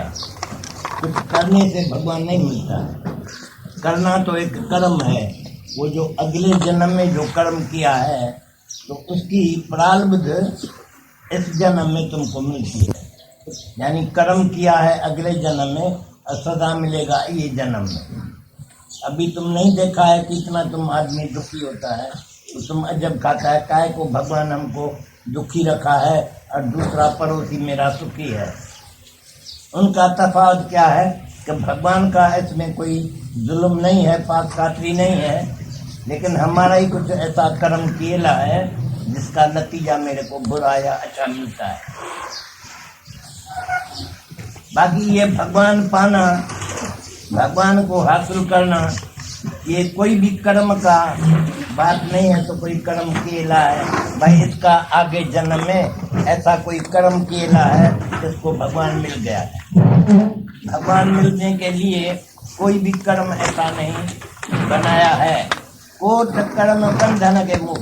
मिलेगा। कुछ करने से भगवान नहीं मिलता है। करना तो एक कर्म है। वो जो अगले जन्म में जो कर्म किया है तो उसकी प्रारब्ध इस जन्म में तुमको मिलती है। यानी कर्म किया है अगले जन्म में और सदा मिलेगा ये जन्म में। अभी तुम नहीं देखा है कि इतना तुम आदमी दुखी होता है तो तुम अजब खाता है काहे को भगवान हमको दुखी रखा है और दूसरा पड़ोसी मेरा सुखी है। उनका तफावत क्या है कि भगवान का इसमें कोई जुल्म नहीं है, पाक कातरी नहीं है, लेकिन हमारा ही कुछ ऐसा कर्म किएला है जिसका नतीजा मेरे को बुरा या अच्छा मिलता है। बाकी ये भगवान पाना, भगवान को हासिल करना, ये कोई भी कर्म का बात नहीं है। तो कोई कर्म किएला है भाई, इसका आगे जन्म में ऐसा कोई कर्म किएला है जिसको भगवान मिल गया है। भगवान मिलने के लिए कोई भी कर्म ऐसा नहीं बनाया है। कोट कर्म बंधन के मुख,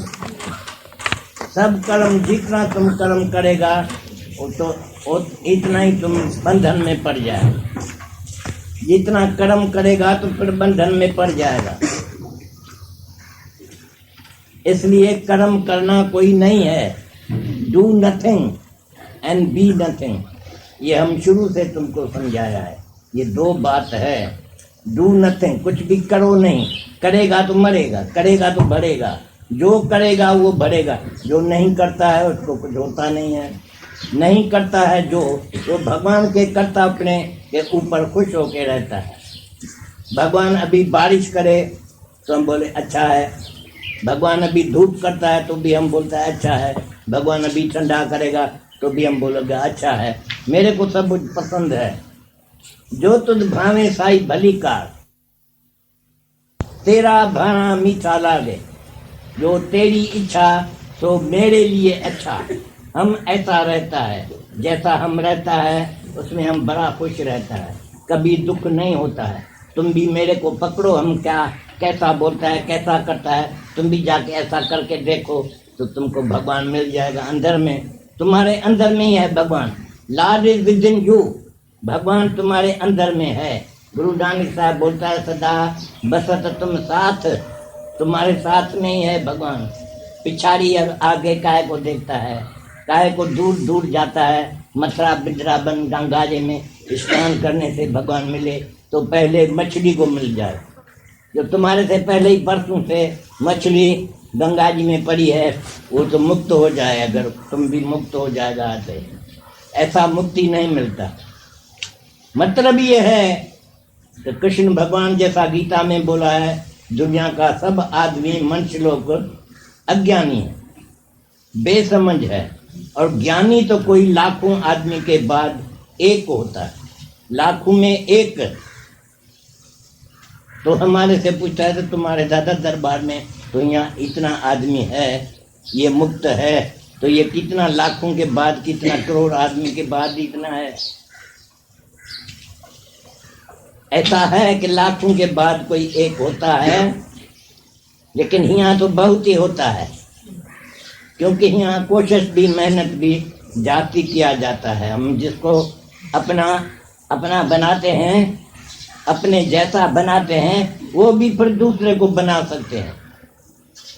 सब कर्म जितना तुम कर्म करेगा वो इतना ही तुम बंधन में पड़ जाए। जितना कर्म करेगा तो फिर बंधन में पड़ जाएगा। इसलिए कर्म करना कोई नहीं है। Do nothing and be nothing, ये हम शुरू से तुमको समझाया है। ये दो बात है। डू नथिंग, कुछ भी करो नहीं। करेगा तो मरेगा, करेगा तो भरेगा। जो करेगा वो भरेगा, जो नहीं करता है उसको कुछ होता नहीं है। नहीं करता है जो, वो भगवान के करता अपने के ऊपर खुश होके रहता है। भगवान अभी बारिश करे तो हम बोले अच्छा है, भगवान अभी धूप करता है तो भी हम बोलते हैं अच्छा है, भगवान अभी ठंडा करेगा तो भी हम बोलोगे अच्छा है। मेरे को सब कुछ पसंद है। जो तुझ भावे साई भली कार, तेरा भाना मीठा लागे। जो तेरी इच्छा तो मेरे लिए अच्छा। हम ऐसा रहता है, जैसा हम रहता है उसमें हम बड़ा खुश रहता है, कभी दुख नहीं होता है। तुम भी मेरे को पकड़ो, हम क्या कैसा बोलता है कैसा करता है, तुम भी जाके ऐसा करके देखो तो तुमको भगवान मिल जाएगा। अंदर में, तुम्हारे अंदर में ही है भगवान। Lord is with in you, भगवान तुम्हारे अंदर में है। गुरु नानक साहब बोलता है सदा बसत तुम साथ, तुम्हारे साथ में ही है भगवान। पिछाड़ी आगे काहे को देखता है, काहे को दूर दूर जाता है। मथुरा वृंदावन गंगा जी में स्नान करने से भगवान मिले तो पहले मछली को मिल जाए। जो तुम्हारे से पहले ही परसों से मछली गंगा जी में पड़ी है वो तो मुक्त हो जाए, अगर तुम भी मुक्त हो जाएगा तो ऐसा मुक्ति नहीं मिलता। मतलब ये है कि कृष्ण भगवान जैसा गीता में बोला है, दुनिया का सब आदमी मनुष्य लोग अज्ञानी है, बेसमझ है, और ज्ञानी तो कोई लाखों आदमी के बाद एक होता है। लाखों में एक। तो हमारे से पूछता है तो तुम्हारे दादा दरबार में तो यहाँ इतना आदमी है, ये मुक्त है, तो ये कितना लाखों के बाद, कितना करोड़ आदमी के बाद इतना है। ऐसा है कि लाखों के बाद कोई एक होता है, लेकिन यहाँ तो बहुत ही होता है, क्योंकि यहाँ कोशिश भी मेहनत भी जाति किया जाता है। हम जिसको अपना अपना बनाते हैं, अपने जैसा बनाते हैं, वो भी फिर दूसरे को बना सकते हैं।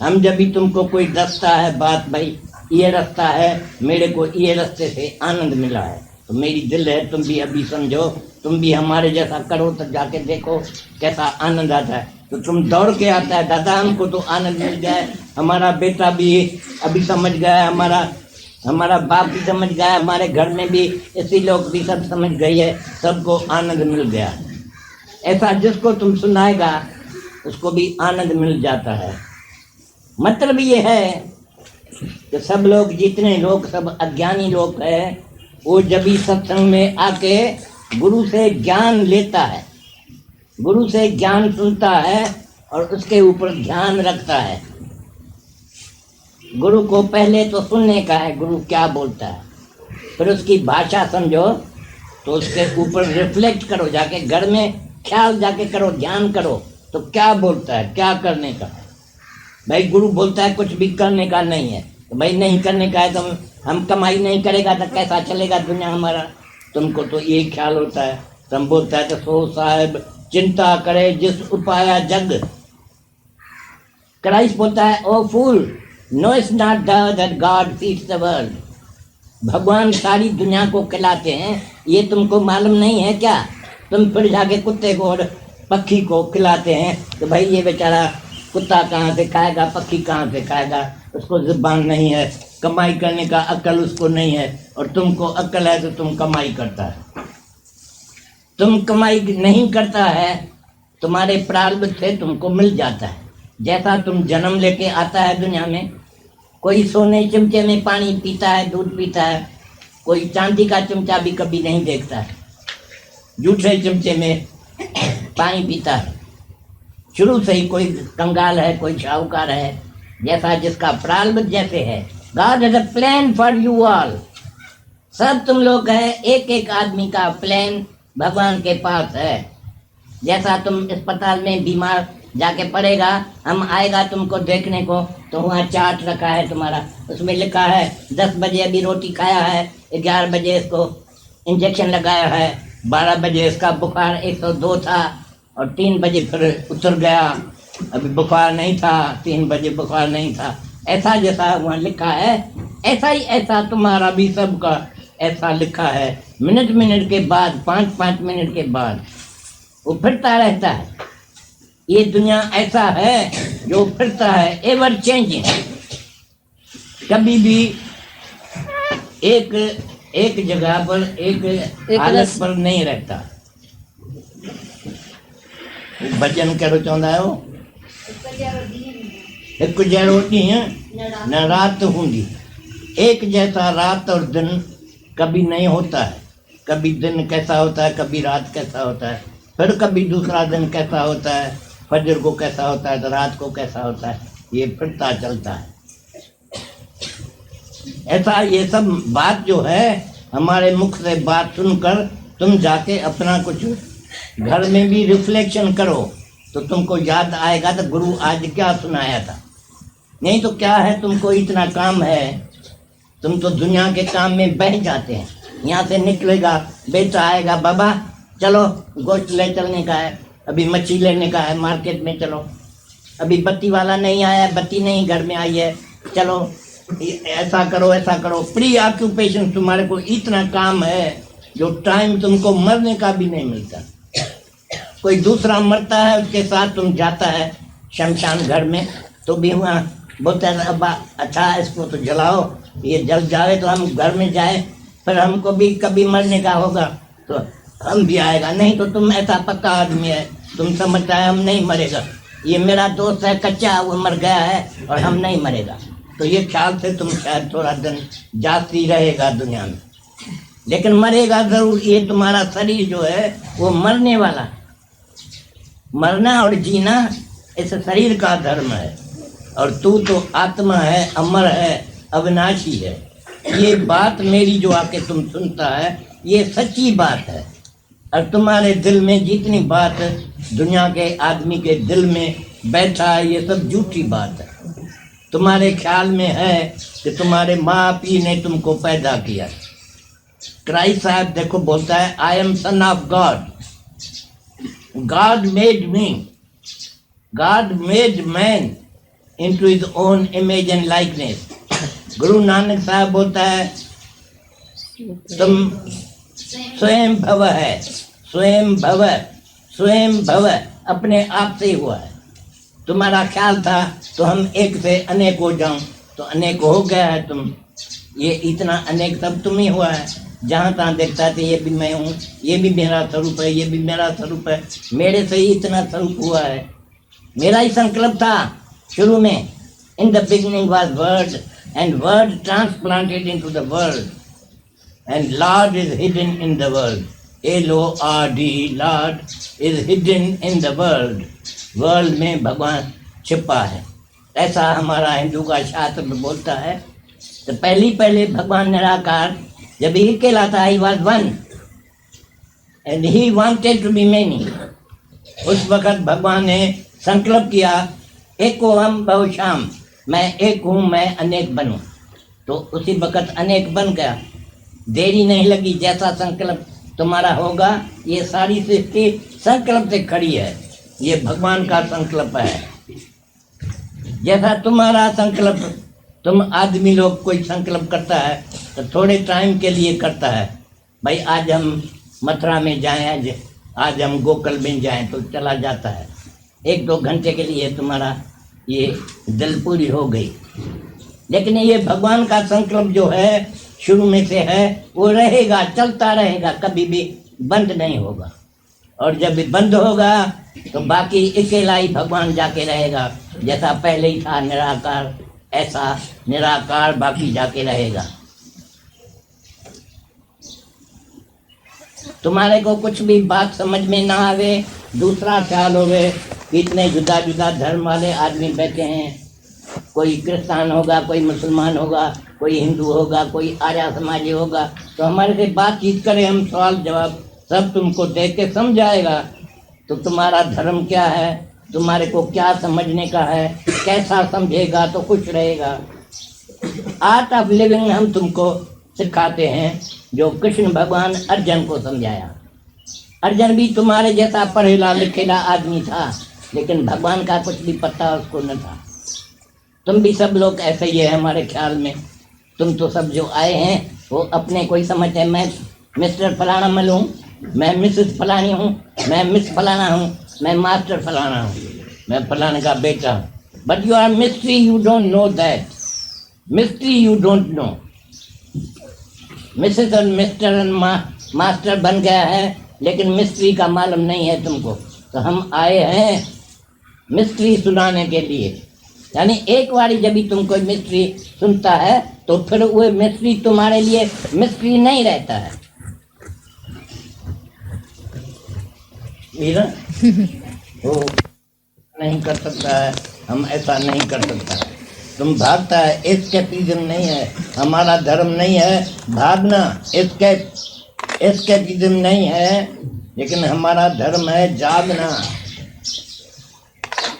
हम जब भी तुमको कोई दसता है बात, भाई ये रास्ता है, मेरे को ये रास्ते से आनंद मिला है, तो मेरी दिल है तुम भी अभी समझो, तुम भी हमारे जैसा करो तो जाके देखो कैसा आनंद आता है। तो तुम दौड़ के आता है दादा हमको तो आनंद मिल जाए, हमारा बेटा भी अभी समझ गया, हमारा बाप भी समझ गया, हमारे घर में भी ऐसे लोग भी सब समझ गए है, सबको आनंद मिल गया। ऐसा जिसको तुम सुनाएगा उसको भी आनंद मिल जाता है। मतलब ये है कि सब लोग, जितने लोग सब अज्ञानी लोग हैं, वो जब भी सत्संग में आके गुरु से ज्ञान लेता है, गुरु से ज्ञान सुनता है और उसके ऊपर ध्यान रखता है। गुरु को पहले तो सुनने का है, गुरु क्या बोलता है, फिर उसकी भाषा समझो, तो उसके ऊपर रिफ्लेक्ट करो, जाके घर में ख्याल जाके करो, ध्यान करो, तो क्या बोलता है, क्या करने का। भाई गुरु बोलता है कुछ भी करने का नहीं है, तो भाई नहीं करने का है तो हम कमाई नहीं करेगा तो कैसा चलेगा दुनिया हमारा। तुमको तो ये ख्याल होता है। तुम बोलता है तो सो साहब चिंता करे जिस उपाया जग। क्राइस्ट बोलता है O fool no it's not that God feeds the world. भगवान सारी दुनिया को खिलाते हैं, ये तुमको मालूम नहीं है क्या? तुम फिर जाके कुत्ते को और पक्षी को खिलाते हैं तो भाई ये बेचारा कुत्ता कहाँ से खाएगा, पक्षी कहाँ से खाएगा, उसको जुबान नहीं है, कमाई करने का अक्ल उसको नहीं है, और तुमको अक्ल है तो तुम कमाई करता है। तुम कमाई नहीं करता है, तुम्हारे प्रारब्ध से तुमको मिल जाता है। जैसा तुम जन्म लेके आता है दुनिया में, कोई सोने चमचे में पानी पीता है, दूध पीता है, कोई चांदी का चमचा भी कभी नहीं देखता है, जूठे चमचे में पानी पीता है। शुरू से ही कोई कंगाल है, कोई शाहूकार है, जैसा जिसका प्रारब्ध जैसे है। God has a plan for you all. सब तुम लोग है, एक एक आदमी का प्लान भगवान के पास है। जैसा तुम अस्पताल में बीमार जाके पड़ेगा, हम आएगा तुमको देखने को, तो वहाँ चार्ट रखा है तुम्हारा, उसमें लिखा है 10 बजे अभी रोटी खाया है, 11 बजे इसको इंजेक्शन लगाया है, 12 बजे इसका बुखार 102 था और 3 बजे फिर उतर गया, अभी बुखार नहीं था, 3 बजे बुखार नहीं था। ऐसा जैसा वहाँ लिखा है, ऐसा ही ऐसा तुम्हारा भी सबका ऐसा लिखा है। मिनट मिनट के बाद, 5-5 मिनट के बाद वो फिरता रहता है। ये दुनिया ऐसा है जो फिरता है, एवर चेंजिंग। कभी भी एक जगह पर, एक हालत पर नहीं रहता। भजन करो चाहता है वो, एक जैरो ॾींहुं न रात होंगी। एक जैसा रात और दिन कभी नहीं होता है। कभी दिन कैसा होता है, कभी रात कैसा होता है, फिर कभी दूसरा दिन कैसा होता है, फजर को कैसा होता है तो रात को कैसा होता है, ये फिरता चलता है। ऐसा ये सब बात जो है, हमारे मुख से बात सुनकर तुम जाके अपना कुछ घर में भी रिफ्लेक्शन करो तो तुमको याद आएगा तो गुरु आज क्या सुनाया था। नहीं तो क्या है, तुमको इतना काम है, तुम तो दुनिया के काम में बह जाते हैं। यहाँ से निकलेगा, बेटा आएगा, बाबा चलो गोश्त ले चलने का है, अभी मच्छी लेने का है, मार्केट में चलो, अभी बत्ती वाला नहीं आया, बत्ती नहीं घर में आई है, चलो ऐसा करो ऐसा करो। प्री ऑक्यूपेशन, तुम्हारे को इतना काम है जो टाइम तुमको मरने का भी नहीं मिलता। कोई दूसरा मरता है, उसके साथ तुम जाता है शमशान घर में, तो भी वहाँ बोलता है अब्बा अच्छा इसको तो जलाओ, ये जल जाए तो हम घर में जाए, फिर हमको भी कभी मरने का होगा तो हम भी आएगा। नहीं तो तुम ऐसा पक्का आदमी है, तुम समझता है हम नहीं मरेगा, ये मेरा दोस्त है कच्चा, वो मर गया है और हम नहीं मरेगा, तो ये ख्याल से तुम शायद थोड़ा दिन जाती रहेगा दुनिया में, लेकिन मरेगा जरूर। ये तुम्हारा शरीर जो है वो मरने वाला, मरना और जीना इस शरीर का धर्म है, और तू तो आत्मा है, अमर है, अविनाशी है। ये बात मेरी जो आके तुम सुनता है, ये सच्ची बात है। और तुम्हारे दिल में जितनी बात दुनिया के आदमी के दिल में बैठा है, ये सब झूठी बात है। तुम्हारे ख्याल में है कि तुम्हारे माँ पी ने तुमको पैदा किया। क्राइस्ट साहब देखो बोलता है I am son of God, God made me, God made man into his own image and likeness. Guru Nanak साहब बोलता है तुम स्वयं भव है, स्वयं भव, स्वयं भव अपने आप से हुआ है। तुम्हारा ख्याल था तो हम एक से अनेक हो जाऊं, तो अनेक हो गया है तुम। ये इतना अनेक सब तुम ही हुआ है। जहाँ तहाँ देखता है तो ये भी मैं हूँ, ये भी मेरा स्वरूप है, ये भी मेरा स्वरूप है, मेरे से ही इतना स्वरूप हुआ है। मेरा ही संकल्प था शुरू में, in the beginning was word and word transplanted into the world and Lord is hidden in the world. L-O-R-D, Lord is hidden in the world. World में भगवान छिपा है, ऐसा हमारा हिंदू का शास्त्र में बोलता है। तो पहले भगवान निराकार जब ही कहलाता he was one and he wanted to be many. उस वक्त भगवान ने संकल्प किया एको हम बहुश्याम, मैं एक हूँ मैं अनेक बनूं, तो उसी वक्त अनेक बन गया। देरी नहीं लगी। जैसा संकल्प तुम्हारा होगा, ये सारी सृष्टि संकल्प से खड़ी है। ये भगवान का संकल्प है। जैसा तुम्हारा संकल्प, तुम आदमी लोग कोई संकल्प करता है तो थोड़े टाइम के लिए करता है, भाई आज हम मथुरा में जाएं, आज हम गोकुल में जाएं, तो चला जाता है। 1-2 घंटे के लिए तुम्हारा ये दिल पूरी हो गई। लेकिन ये भगवान का संकल्प जो है शुरू में से है, वो रहेगा, चलता रहेगा, कभी भी बंद नहीं होगा। और जब भी बंद होगा तो बाकी अकेला ही भगवान जाके रहेगा। जैसा पहले ही था निराकार, ऐसा निराकार बाकी जाके रहेगा। तुम्हारे को कुछ भी बात समझ में ना आवे, दूसरा ख्याल होवे कि इतने जुदा जुदा धर्म वाले आदमी बैठे हैं, कोई क्रिस्तान होगा, कोई मुसलमान होगा, कोई हिंदू होगा, कोई आर्य समाजी होगा, तो हमारे से बातचीत करें, हम सवाल जवाब सब तुमको दे के समझाएगा। तो तुम्हारा धर्म क्या है, तुम्हारे को क्या समझने का है, कैसा समझेगा तो खुश रहेगा। आर्ट ऑफ लिविंग हम तुमको सिखाते हैं, जो कृष्ण भगवान अर्जुन को समझाया। अर्जुन भी तुम्हारे जैसा पढ़ेला लिखेला आदमी था, लेकिन भगवान का कुछ भी पता उसको न था। तुम भी सब लोग ऐसे ही है हमारे ख्याल में। तुम तो सब जो आए हैं वो अपने कोई समझते हैं, मैं मिस्टर फलाना मिलूँ, मैं मिसेस फलानी हूँ, मैं मिस फलाना हूँ, मैं मास्टर फलाना हूँ, मैं फलाने का बेटा हूँ। But you are mystery, you don't know that. Mystery you don't know. Mrs और मिस्टर और मास्टर बन गया है, लेकिन मिस्ट्री का मालूम नहीं है तुमको। तो हम आए हैं मिस्ट्री सुनाने के लिए। यानी एक बारी जब भी तुम कोई मिस्ट्री सुनता है तो फिर वो मिस्ट्री तुम्हारे लिए मिस्ट्री नहीं रहता है। मीरा वो नहीं कर सकता है, हम ऐसा नहीं कर सकता है। तुम भागता है, एस्केपिज्म नहीं है, हमारा धर्म नहीं है भागना, एस्केपिज्म नहीं है, लेकिन हमारा धर्म है जागना।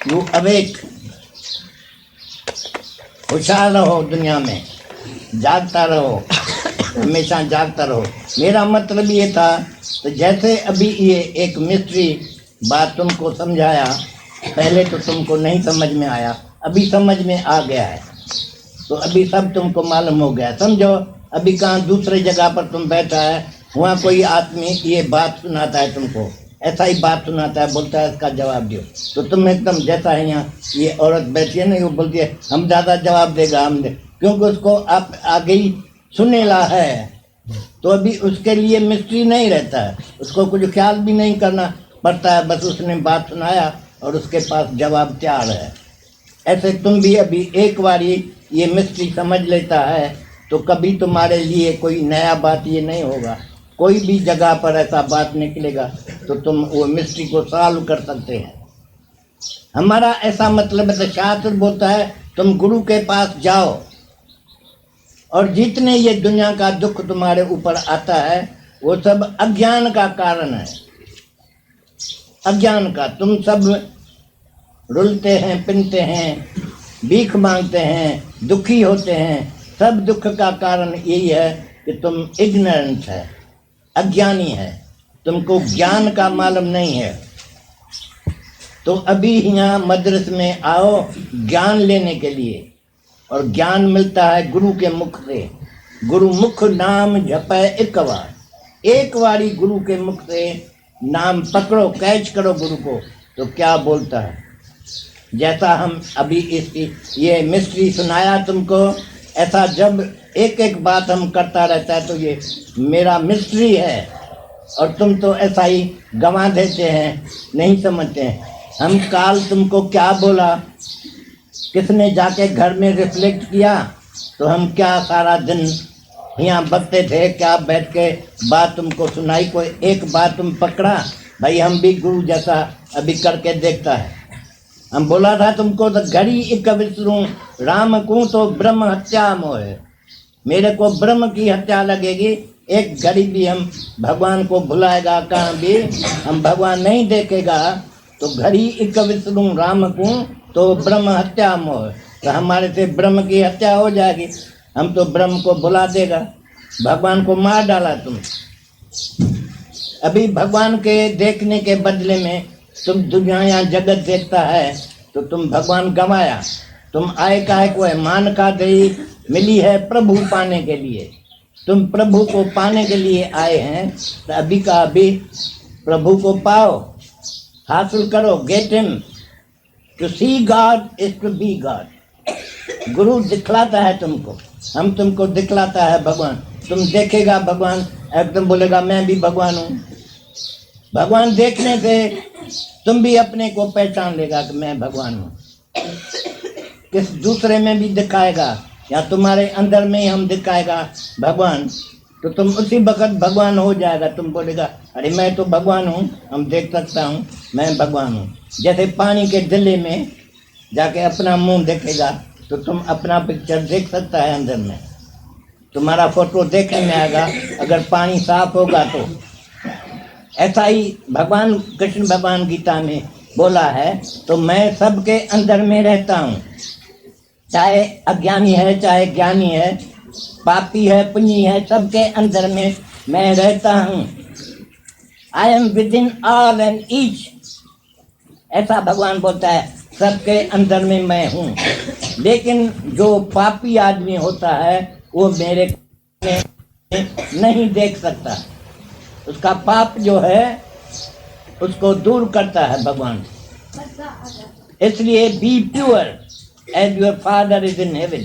यू अवेक, होशियार रहो, दुनिया में जागता रहो, हमेशा जागता रहो। मेरा मतलब ये था, तो जैसे अभी ये एक मिस्ट्री बात तुमको समझाया, पहले तो तुमको नहीं समझ में आया, अभी समझ में आ गया है, तो अभी सब तुमको मालूम हो गया। समझो, अभी कहाँ दूसरे जगह पर तुम बैठा है, वहाँ कोई आदमी ये बात सुनाता है तुमको, ऐसा ही बात सुनाता है, बोलता है इसका जवाब दो, तो तुम एकदम जैसा है यहाँ ये औरत बैठी है ना, वो बोलती है हम ज़्यादा जवाब देगा, हम क्योंकि उसको आप आगे ही सुनेला है, तो अभी उसके लिए मिस्ट्री नहीं रहता है, उसको कुछ ख्याल भी नहीं करना पड़ता है, बस उसने बात सुनाया और उसके पास जवाब तैयार है। ऐसे तुम भी अभी एक बार ये मिस्ट्री समझ लेता है तो कभी तुम्हारे लिए कोई नया बात ये नहीं होगा। कोई भी जगह पर ऐसा बात निकलेगा तो तुम वो मिस्ट्री को सॉल्व कर सकते हैं। हमारा ऐसा मतलब है, तो शास्त्र बोलता है तुम गुरु के पास जाओ, और जितने ये दुनिया का दुख तुम्हारे ऊपर आता है वो सब अज्ञान का कारण है, अज्ञान का। तुम सब रुलते हैं, पिनते हैं, भीख मांगते हैं, दुखी होते हैं, सब दुख का कारण यही है कि तुम इग्नोरेंट है, अज्ञानी है, तुमको ज्ञान का मालूम नहीं है। तो अभी यहाँ मद्रस में आओ ज्ञान लेने के लिए, और ज्ञान मिलता है गुरु के मुख से। गुरु मुख नाम जपे एक बारी गुरु के मुख से नाम पकड़ो, कैच करो गुरु को, तो क्या बोलता है। जैसा हम अभी इसकी ये मिस्ट्री सुनाया तुमको, ऐसा जब एक एक बात हम करता रहता है तो ये मेरा मिस्ट्री है, और तुम तो ऐसा ही गंवा देते हैं, नहीं समझते हैं। हम काल तुमको क्या बोला, किसने जाके घर में रिफ्लेक्ट किया, तो हम क्या सारा दिन यहाँ बकते थे, क्या बैठ के बात तुमको सुनाई, कोई एक बात तुम पकड़ा, भाई हम भी गुरु जैसा अभी करके देखता है। हम बोला था तुमको, तो घड़ी एक विसरूं राम को तो ब्रह्म हत्या मोह, मेरे को ब्रह्म की हत्या लगेगी, एक घड़ी भी हम भगवान को भुलाएगा, कहाँ भी हम भगवान नहीं देखेगा, तो घड़ी एक विसरूं राम को तो ब्रह्म हत्या मोह, तो हमारे से ब्रह्म की हत्या हो जाएगी, हम तो ब्रह्म को भुला देगा। भगवान को मार डाला तुम। अभी भगवान के देखने के बदले में तुम दुनिया या जगत देखता है तो तुम भगवान गंवाया। तुम आए काहे को है? मान का दही मिली है प्रभु पाने के लिए। तुम प्रभु को पाने के लिए आए हैं तो अभी का अभी प्रभु को पाओ, हासिल करो। Get him. To see God is to be God. गुरु दिखलाता है तुमको, हम तुमको दिखलाता है भगवान। तुम देखेगा भगवान, एकदम बोलेगा मैं भी भगवान हूँ। भगवान देखने से तुम भी अपने को पहचान लेगा कि मैं भगवान हूँ। किस दूसरे में भी दिखाएगा या तुम्हारे अंदर में ही हम दिखाएगा भगवान, तो तुम उसी वक्त भगवान हो जाएगा। तुम बोलेगा अरे मैं तो भगवान हूँ, हम देख सकता हूँ मैं भगवान हूँ। जैसे पानी के दिले में जाके अपना मुंह देखेगा तो तुम अपना पिक्चर देख सकता है अंदर में, तुम्हारा फोटो देखने में आएगा अगर पानी साफ होगा तो। ऐसा ही भगवान कृष्ण भगवान गीता में बोला है, तो मैं सबके अंदर में रहता हूँ, चाहे अज्ञानी है चाहे ज्ञानी है, पापी है पुण्य है, सबके अंदर में मैं रहता हूँ। I am with in all and each, ऐसा भगवान बोलता है, सबके अंदर में मैं हूँ। लेकिन जो पापी आदमी होता है वो मेरे नहीं देख सकता, उसका पाप जो है उसको दूर करता है भगवान। इसलिए be pure as your father is in haven.